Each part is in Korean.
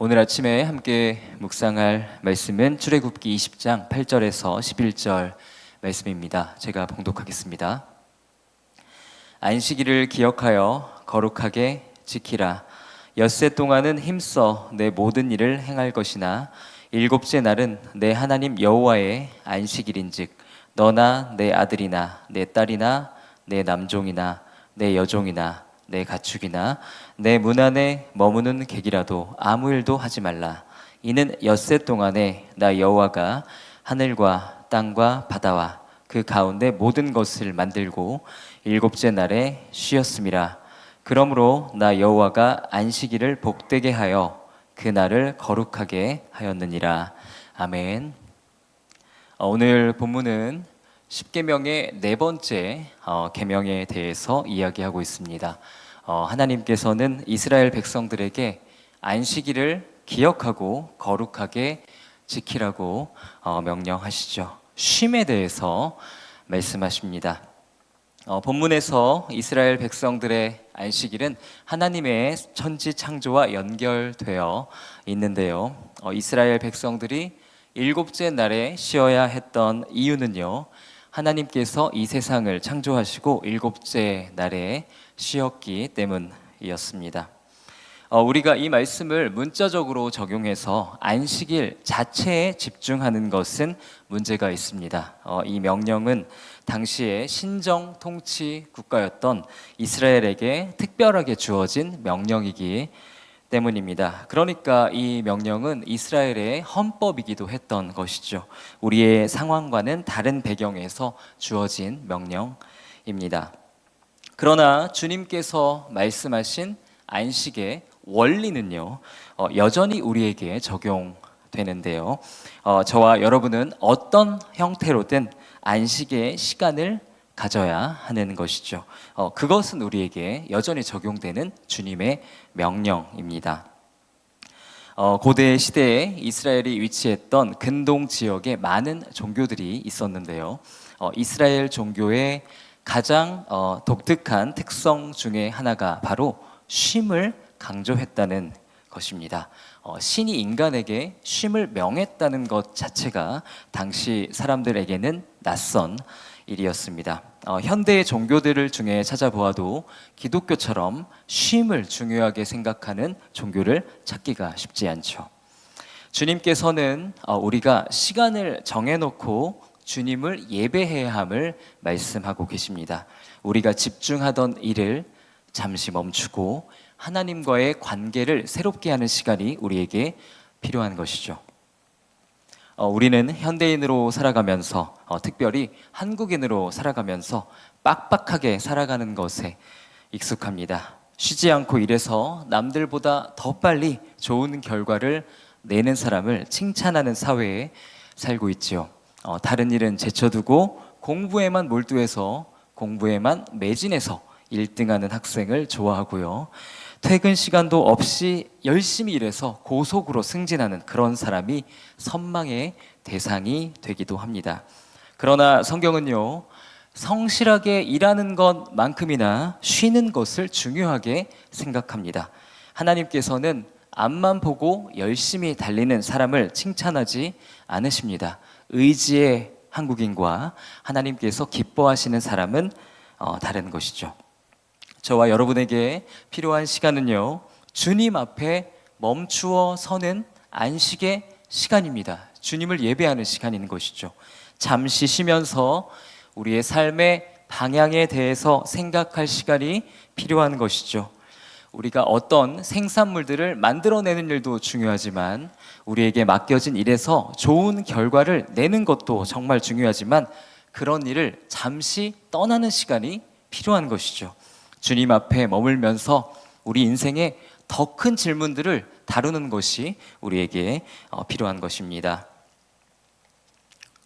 오늘 아침에 함께 묵상할 말씀은 출애굽기 20장 8절에서 11절 말씀입니다. 제가 봉독하겠습니다. 안식일을 기억하여 거룩하게 지키라. 엿새 동안은 힘써 내 모든 일을 행할 것이나 일곱째 날은 내 하나님 여호와의 안식일인즉 너나 내 아들이나 내 딸이나 내 남종이나 내 여종이나 내 가축이나 내 문 안에 머무는 객이라도 아무 일도 하지 말라. 이는 엿새 동안에 나 여호와가 하늘과 땅과 바다와 그 가운데 모든 것을 만들고 일곱째 날에 쉬었음이라. 그러므로 나 여호와가 안식일을 복되게 하여 그 날을 거룩하게 하였느니라. 아멘. 오늘 본문은 십계명의 네 번째 계명에 대해서 이야기하고 있습니다. 하나님께서는 이스라엘 백성들에게 안식일을 기억하고 거룩하게 지키라고 명령하시죠. 쉼에 대해서 말씀하십니다. 본문에서 이스라엘 백성들의 안식일은 하나님의 천지 창조와 연결되어 있는데요. 이스라엘 백성들이 일곱째 날에 쉬어야 했던 이유는요, 하나님께서 이 세상을 창조하시고 일곱째 날에 쉬었기 때문이었습니다. 우리가 이 말씀을 문자적으로 적용해서 안식일 자체에 집중하는 것은 문제가 있습니다. 이 명령은 당시의 신정 통치 국가였던 이스라엘에게 특별하게 주어진 명령이기 때문입니다. 그러니까 이 명령은 이스라엘의 헌법이기도 했던 것이죠. 우리의 상황과는 다른 배경에서 주어진 명령입니다. 그러나 주님께서 말씀하신 안식의 원리는요, 여전히 우리에게 적용되는데요. 저와 여러분은 어떤 형태로든 안식의 시간을 가져야 하는 것이죠. 그것은 우리에게 여전히 적용되는 주님의 명령입니다. 고대 시대에 이스라엘이 위치했던 근동 지역에 많은 종교들이 있었는데요. 이스라엘 종교의 가장 독특한 특성 중에 하나가 바로 쉼을 강조했다는 것입니다. 신이 인간에게 쉼을 명했다는 것 자체가 당시 사람들에게는 낯선 일이었습니다. 현대의 종교들을 중에 찾아보아도 기독교처럼 쉼을 중요하게 생각하는 종교를 찾기가 쉽지 않죠. 주님께서는 우리가 시간을 정해놓고 주님을 예배해야 함을 말씀하고 계십니다. 우리가 집중하던 일을 잠시 멈추고 하나님과의 관계를 새롭게 하는 시간이 우리에게 필요한 것이죠. 우리는 현대인으로 살아가면서 특별히 한국인으로 살아가면서 빡빡하게 살아가는 것에 익숙합니다. 쉬지 않고 일해서 남들보다 더 빨리 좋은 결과를 내는 사람을 칭찬하는 사회에 살고 있지요. 다른 일은 제쳐두고 공부에만 몰두해서 공부에만 매진해서 1등하는 학생을 좋아하고요. 퇴근 시간도 없이 열심히 일해서 고속으로 승진하는 그런 사람이 선망의 대상이 되기도 합니다. 그러나 성경은요, 성실하게 일하는 것만큼이나 쉬는 것을 중요하게 생각합니다. 하나님께서는 앞만 보고 열심히 달리는 사람을 칭찬하지 않으십니다. 의지의 한국인과 하나님께서 기뻐하시는 사람은 다른 것이죠. 저와 여러분에게 필요한 시간은요, 주님 앞에 멈추어 서는 안식의 시간입니다. 주님을 예배하는 시간인 것이죠. 잠시 쉬면서 우리의 삶의 방향에 대해서 생각할 시간이 필요한 것이죠. 우리가 어떤 생산물들을 만들어내는 일도 중요하지만 우리에게 맡겨진 일에서 좋은 결과를 내는 것도 정말 중요하지만 그런 일을 잠시 떠나는 시간이 필요한 것이죠. 주님 앞에 머물면서 우리 인생의 더 큰 질문들을 다루는 것이 우리에게 필요한 것입니다.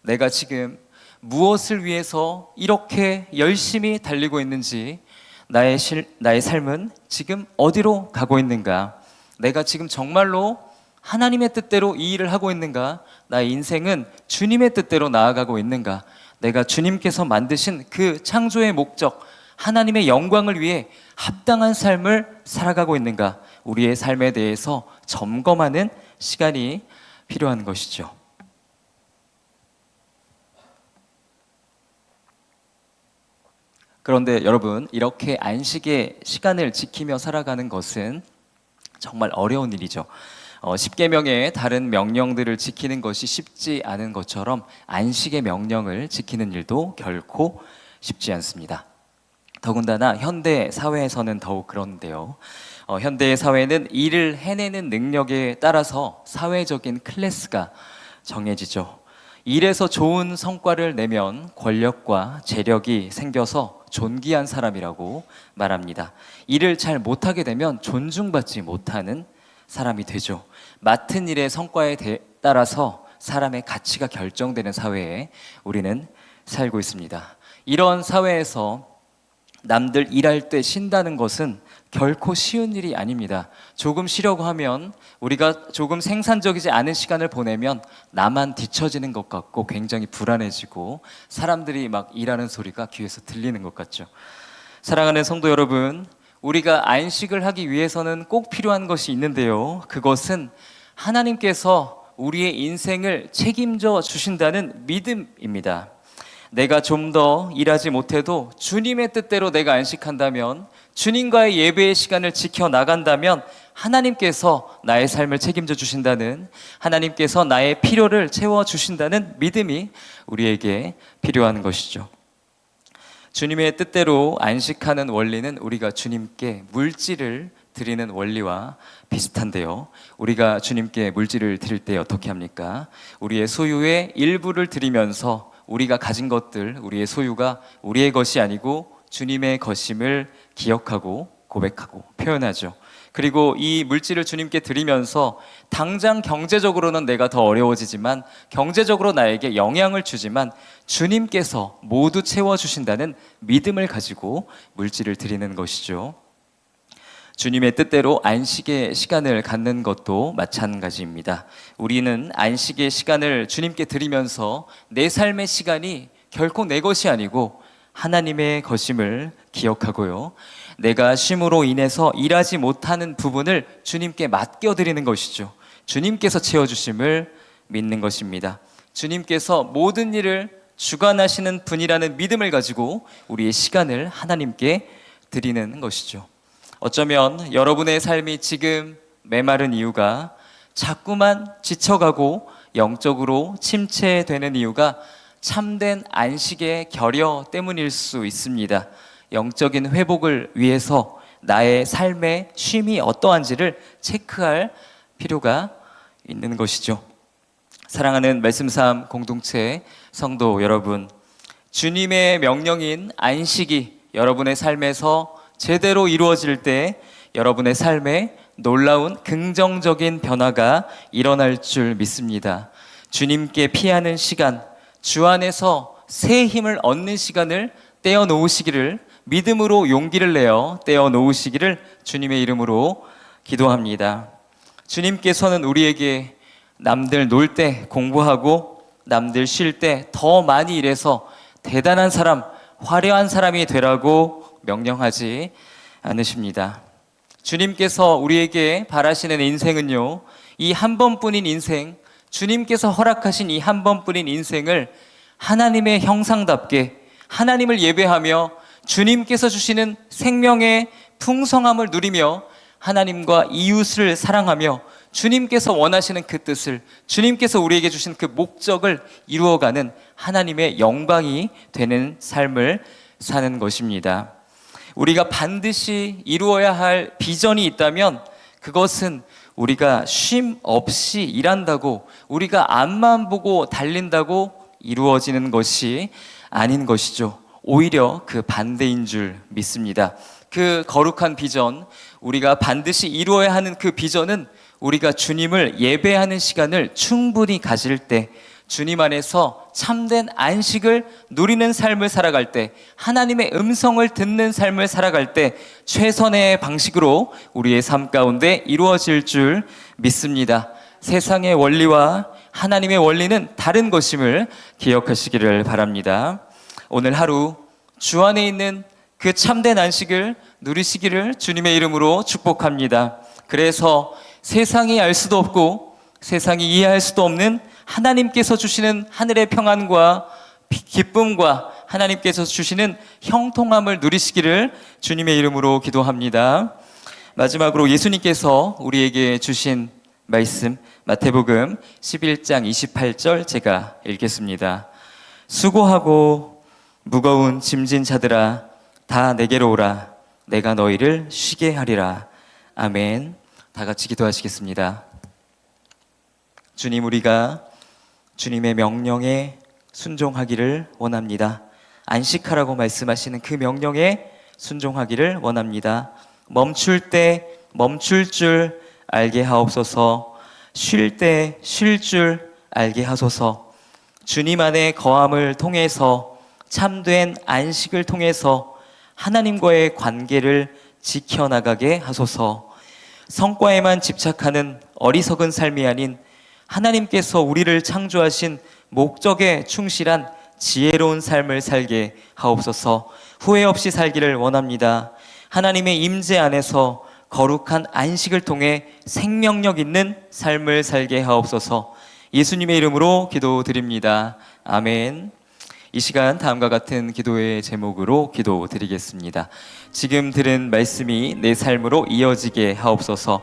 내가 지금 무엇을 위해서 이렇게 열심히 달리고 있는지, 나의 삶은 지금 어디로 가고 있는가, 내가 지금 정말로 하나님의 뜻대로 이 일을 하고 있는가, 나의 인생은 주님의 뜻대로 나아가고 있는가, 내가 주님께서 만드신 그 창조의 목적, 하나님의 영광을 위해 합당한 삶을 살아가고 있는가, 우리의 삶에 대해서 점검하는 시간이 필요한 것이죠. 그런데 여러분, 이렇게 안식의 시간을 지키며 살아가는 것은 정말 어려운 일이죠. 10계명의 다른 명령들을 지키는 것이 쉽지 않은 것처럼 안식의 명령을 지키는 일도 결코 쉽지 않습니다. 더군다나 현대 사회에서는 더욱 그런데요. 현대의 사회는 일을 해내는 능력에 따라서 사회적인 클래스가 정해지죠. 일에서 좋은 성과를 내면 권력과 재력이 생겨서 존귀한 사람이라고 말합니다. 일을 잘 못하게 되면 존중받지 못하는 사람이 되죠. 맡은 일의 성과에 따라서 사람의 가치가 결정되는 사회에 우리는 살고 있습니다. 이런 사회에서 남들 일할 때 쉰다는 것은 결코 쉬운 일이 아닙니다. 조금 쉬려고 하면, 우리가 조금 생산적이지 않은 시간을 보내면 나만 뒤처지는 것 같고 굉장히 불안해지고 사람들이 막 일하는 소리가 귀에서 들리는 것 같죠. 사랑하는 성도 여러분, 우리가 안식을 하기 위해서는 꼭 필요한 것이 있는데요. 그것은 하나님께서 우리의 인생을 책임져 주신다는 믿음입니다. 내가 좀 더 일하지 못해도 주님의 뜻대로 내가 안식한다면, 주님과의 예배의 시간을 지켜나간다면 하나님께서 나의 삶을 책임져 주신다는, 하나님께서 나의 필요를 채워주신다는 믿음이 우리에게 필요한 것이죠. 주님의 뜻대로 안식하는 원리는 우리가 주님께 물질을 드리는 원리와 비슷한데요. 우리가 주님께 물질을 드릴 때 어떻게 합니까? 우리의 소유의 일부를 드리면서 우리가 가진 것들, 우리의 소유가 우리의 것이 아니고 주님의 것임을 기억하고 고백하고 표현하죠. 그리고 이 물질을 주님께 드리면서 당장 경제적으로는 내가 더 어려워지지만, 경제적으로 나에게 영향을 주지만 주님께서 모두 채워주신다는 믿음을 가지고 물질을 드리는 것이죠. 주님의 뜻대로 안식의 시간을 갖는 것도 마찬가지입니다. 우리는 안식의 시간을 주님께 드리면서 내 삶의 시간이 결코 내 것이 아니고 하나님의 것임을 기억하고요. 내가 쉼으로 인해서 일하지 못하는 부분을 주님께 맡겨드리는 것이죠. 주님께서 채워주심을 믿는 것입니다. 주님께서 모든 일을 주관하시는 분이라는 믿음을 가지고 우리의 시간을 하나님께 드리는 것이죠. 어쩌면 여러분의 삶이 지금 메마른 이유가, 자꾸만 지쳐가고 영적으로 침체되는 이유가 참된 안식의 결여 때문일 수 있습니다. 영적인 회복을 위해서 나의 삶의 쉼이 어떠한지를 체크할 필요가 있는 것이죠. 사랑하는 말씀삶 공동체 성도 여러분, 주님의 명령인 안식이 여러분의 삶에서 제대로 이루어질 때 여러분의 삶에 놀라운 긍정적인 변화가 일어날 줄 믿습니다. 주님께 피하는 시간, 주 안에서 새 힘을 얻는 시간을 떼어 놓으시기를, 믿음으로 용기를 내어 떼어 놓으시기를 주님의 이름으로 기도합니다. 주님께서는 우리에게 남들 놀 때 공부하고 남들 쉴 때 더 많이 일해서 대단한 사람, 화려한 사람이 되라고 명령하지 않으십니다. 주님께서 우리에게 바라시는 인생은요, 이 한 번뿐인 인생, 주님께서 허락하신 이 한 번뿐인 인생을 하나님의 형상답게 하나님을 예배하며 주님께서 주시는 생명의 풍성함을 누리며 하나님과 이웃을 사랑하며 주님께서 원하시는 그 뜻을, 주님께서 우리에게 주신 그 목적을 이루어가는 하나님의 영광이 되는 삶을 사는 것입니다. 우리가 반드시 이루어야 할 비전이 있다면 그것은 우리가 쉼 없이 일한다고, 우리가 앞만 보고 달린다고 이루어지는 것이 아닌 것이죠. 오히려 그 반대인 줄 믿습니다. 그 거룩한 비전, 우리가 반드시 이루어야 하는 그 비전은 우리가 주님을 예배하는 시간을 충분히 가질 때, 주님 안에서 참된 안식을 누리는 삶을 살아갈 때, 하나님의 음성을 듣는 삶을 살아갈 때 최선의 방식으로 우리의 삶 가운데 이루어질 줄 믿습니다. 세상의 원리와 하나님의 원리는 다른 것임을 기억하시기를 바랍니다. 오늘 하루 주 안에 있는 그 참된 안식을 누리시기를 주님의 이름으로 축복합니다. 그래서 세상이 알 수도 없고 세상이 이해할 수도 없는 하나님께서 주시는 하늘의 평안과 기쁨과 하나님께서 주시는 형통함을 누리시기를 주님의 이름으로 기도합니다. 마지막으로 예수님께서 우리에게 주신 말씀 마태복음 11장 28절 제가 읽겠습니다. 수고하고 무거운 짐진 자들아 다 내게로 오라. 내가 너희를 쉬게 하리라. 아멘. 다 같이 기도하시겠습니다. 주님, 우리가 주님의 명령에 순종하기를 원합니다. 안식하라고 말씀하시는 그 명령에 순종하기를 원합니다. 멈출 때 멈출 줄 알게 하옵소서. 쉴 때 쉴 줄 알게 하소서. 주님 안에 거함을 통해서 참된 안식을 통해서 하나님과의 관계를 지켜나가게 하소서. 성과에만 집착하는 어리석은 삶이 아닌 하나님께서 우리를 창조하신 목적에 충실한 지혜로운 삶을 살게 하옵소서. 후회 없이 살기를 원합니다. 하나님의 임재 안에서 거룩한 안식을 통해 생명력 있는 삶을 살게 하옵소서. 예수님의 이름으로 기도드립니다. 아멘. 이 시간 다음과 같은 기도의 제목으로 기도드리겠습니다. 지금 들은 말씀이 내 삶으로 이어지게 하옵소서.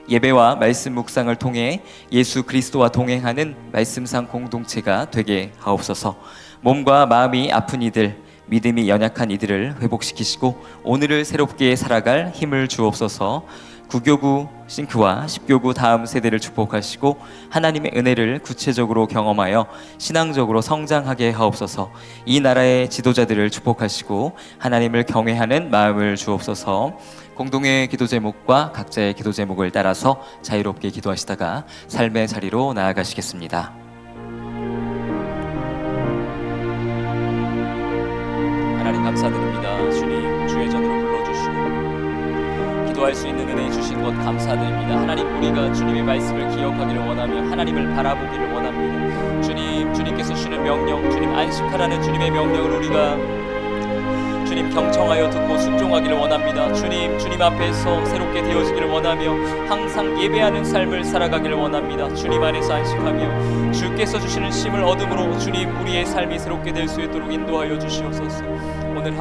예배와 말씀 묵상을 통해 예수 그리스도와 동행하는 말씀상 공동체가 되게 하옵소서. 몸과 마음이 아픈 이들, 믿음이 연약한 이들을 회복시키시고 오늘을 새롭게 살아갈 힘을 주옵소서. 구교구 싱크와 10교구 다음 세대를 축복하시고 하나님의 은혜를 구체적으로 경험하여 신앙적으로 성장하게 하옵소서. 이 나라의 지도자들을 축복하시고 하나님을 경외하는 마음을 주옵소서. 공동의 기도 제목과 각자의 기도 제목을 따라서 자유롭게 기도하시다가 삶의 자리로 나아가시겠습니다. 하나님 감사드립니다. 주님 주의 전으로 불러주시고 기도할 수 있는 은혜 주신 것 감사드립니다. 하나님, 우리가 주님의 말씀을 기억하기를 원하며 하나님을 바라보기를 원합니다. 주님께서 주시는 명령, 주님 안식하라는 주님의 명령을 우리가 주님 경청하여 듣고 순종하기를 원합니다. 주님 앞에서 새롭게 되어지기를 원하며 항상 예배하는 삶을 살아가기를 원합니다. 주님 안에서 안식하며 주께서 주시는 쉼을 얻음으로 주님 우리의 삶이 새롭게 될 수 있도록 인도하여 주시옵소서. 오늘